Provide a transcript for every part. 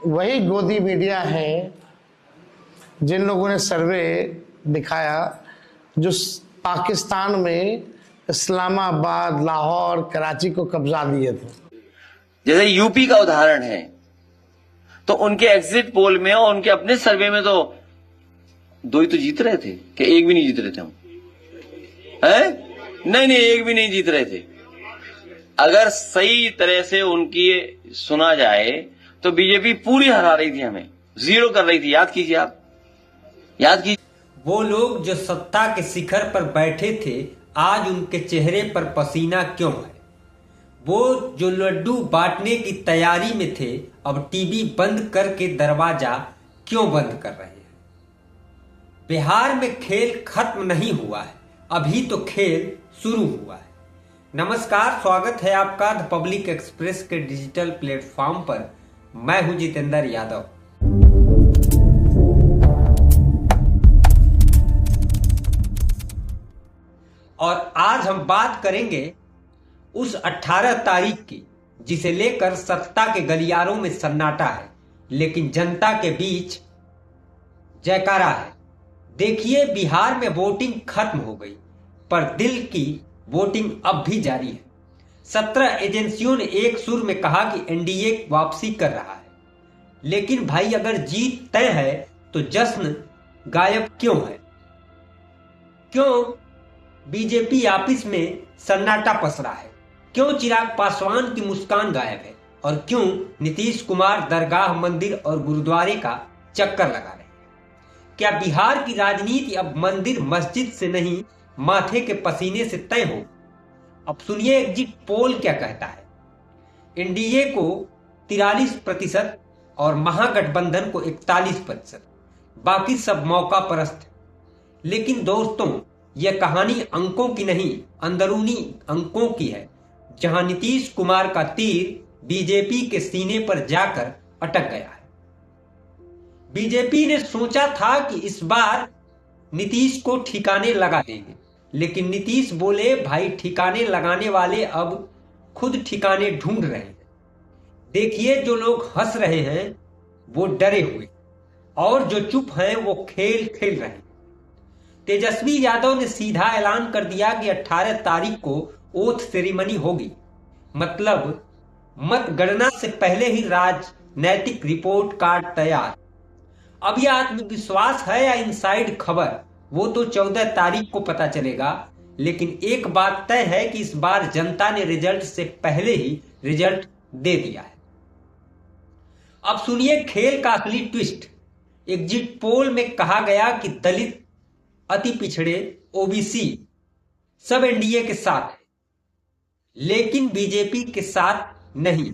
वही गोदी मीडिया है जिन लोगों ने सर्वे दिखाया जो पाकिस्तान में इस्लामाबाद, लाहौर, कराची को कब्जा दिए थे। जैसे यूपी का उदाहरण है, तो उनके एग्जिट पोल में और उनके अपने सर्वे में तो 2 ही तो जीत रहे थे कि 1 भी नहीं जीत रहे थे हम, हैं? नहीं, 1 भी नहीं जीत रहे थे। अगर सही तरह से उनकी सुना जाए तो बीजेपी पूरी हरा रही थी, हमें 0 कर रही थी। याद कीजिए, आप याद कीजिए। वो लोग जो सत्ता के शिखर पर बैठे थे, आज उनके चेहरे पर पसीना क्यों है? वो जो लड्डू बांटने की तैयारी में थे, अब टीवी बंद करके दरवाजा क्यों बंद कर रहे हैं? बिहार में खेल खत्म नहीं हुआ है, अभी तो खेल शुरू हुआ है। नमस्कार, स्वागत है आपका द पब्लिक एक्सप्रेस के डिजिटल प्लेटफॉर्म पर। मैं हूं जितेंद्र यादव। और आज हम बात करेंगे उस 18 तारीख की जिसे लेकर सत्ता के गलियारों में सन्नाटा है, लेकिन जनता के बीच जयकारा है। देखिए, बिहार में वोटिंग खत्म हो गई, पर दिल की वोटिंग अब भी जारी है। 17 एजेंसियों ने एक सुर में कहा कि एनडीए वापसी कर रहा है, लेकिन भाई अगर जीत तय है तो जश्न गायब क्यों है? क्यों बीजेपी ऑफिस में सन्नाटा पसरा है? क्यों चिराग पासवान की मुस्कान गायब है? और क्यों नीतीश कुमार दरगाह, मंदिर और गुरुद्वारे का चक्कर लगा रहे हैं? क्या बिहार की राजनीति अब मंदिर मस्जिद से नहीं, माथे के पसीने से तय हो? अब सुनिए एग्जिट पोल क्या कहता है। एनडीए को 43% और महागठबंधन को 41%, बाकी सब मौका परस्त है। लेकिन दोस्तों, यह कहानी अंकों की नहीं, अंदरूनी अंकों की है, जहां नीतीश कुमार का तीर बीजेपी के सीने पर जाकर अटक गया है। बीजेपी ने सोचा था कि इस बार नीतीश को ठिकाने लगा देंगे, लेकिन नीतीश बोले, भाई ठिकाने लगाने वाले अब खुद ठिकाने ढूंढ रहे हैं। देखिए, जो लोग हंस रहे हैं वो डरे हुए, और जो चुप हैं वो खेल खेल रहे हैं। तेजस्वी यादव ने सीधा ऐलान कर दिया कि 18 तारीख को ओथ सेरेमनी होगी, मतलब मतगणना से पहले ही राजनैतिक रिपोर्ट कार्ड तैयार। अब यह आत्मविश्वास है या इनसाइड खबर, वो तो 14 तारीख को पता चलेगा। लेकिन एक बात तय है कि इस बार जनता ने रिजल्ट से पहले ही रिजल्ट दे दिया है। अब सुनिए खेल का असली ट्विस्ट। एग्जिट पोल में कहा गया कि दलित, अति पिछड़े, ओबीसी सब एनडीए के साथ है, लेकिन बीजेपी के साथ नहीं।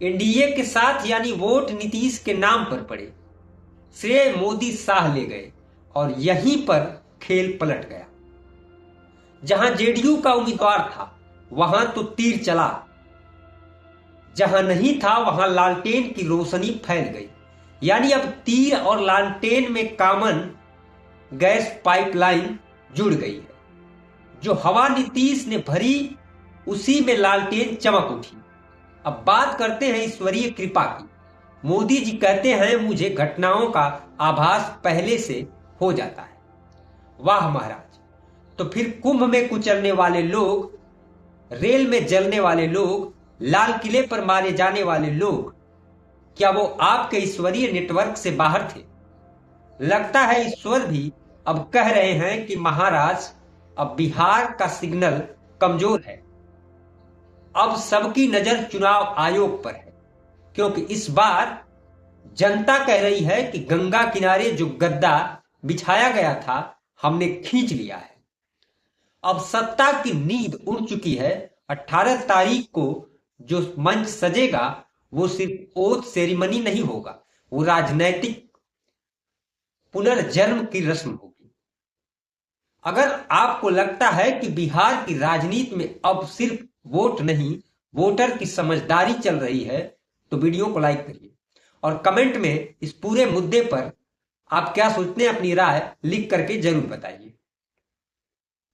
एनडीए के साथ यानी वोट नीतीश के नाम पर पड़े, श्रेय मोदी शाह ले गए, और यहीं पर खेल पलट गया। जहां जेडीयू का उम्मीदवार था वहां तो तीर चला, जहां नहीं था वहां लालटेन की रोशनी फैल गई। यानी अब तीर और लालटेन में कॉमन गैस पाइपलाइन जुड़ गई है। जो हवा नीतीश ने भरी, उसी में लालटेन चमक उठी। अब बात करते हैं ईश्वरीय कृपा की। मोदी जी कहते हैं, मुझे घटनाओं का आभास पहले से हो जाता है। वाह महाराज! तो फिर कुंभ में कुचलने वाले लोग, रेल में जलने वाले लोग, लाल किले पर मारे जाने वाले लोग, क्या वो आपके ईश्वरीय नेटवर्क से बाहर थे? लगता है ईश्वर भी अब कह रहे हैं कि महाराज, अब बिहार का सिग्नल कमजोर है। अब सबकी नजर चुनाव आयोग पर है, क्योंकि इस बार जनता कह रही है कि गंगा किनारे जो गद्दा बिछाया गया था, हमने खींच लिया है। अब सत्ता की नींद उड़ चुकी है। 18 तारीख को जो मंच सजेगा वो सिर्फ ओथ सेरेमनी नहीं होगा, वो राजनैतिक पुनर्जन्म की रस्म होगी। अगर आपको लगता है कि बिहार की राजनीति में अब सिर्फ वोट नहीं, वोटर की समझदारी चल रही है, तो वीडियो को लाइक करिए और कमेंट में इस पूरे मुद्दे पर आप क्या सोचते हैं, अपनी राय लिख करके जरूर बताइए।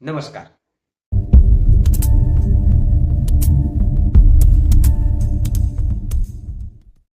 नमस्कार।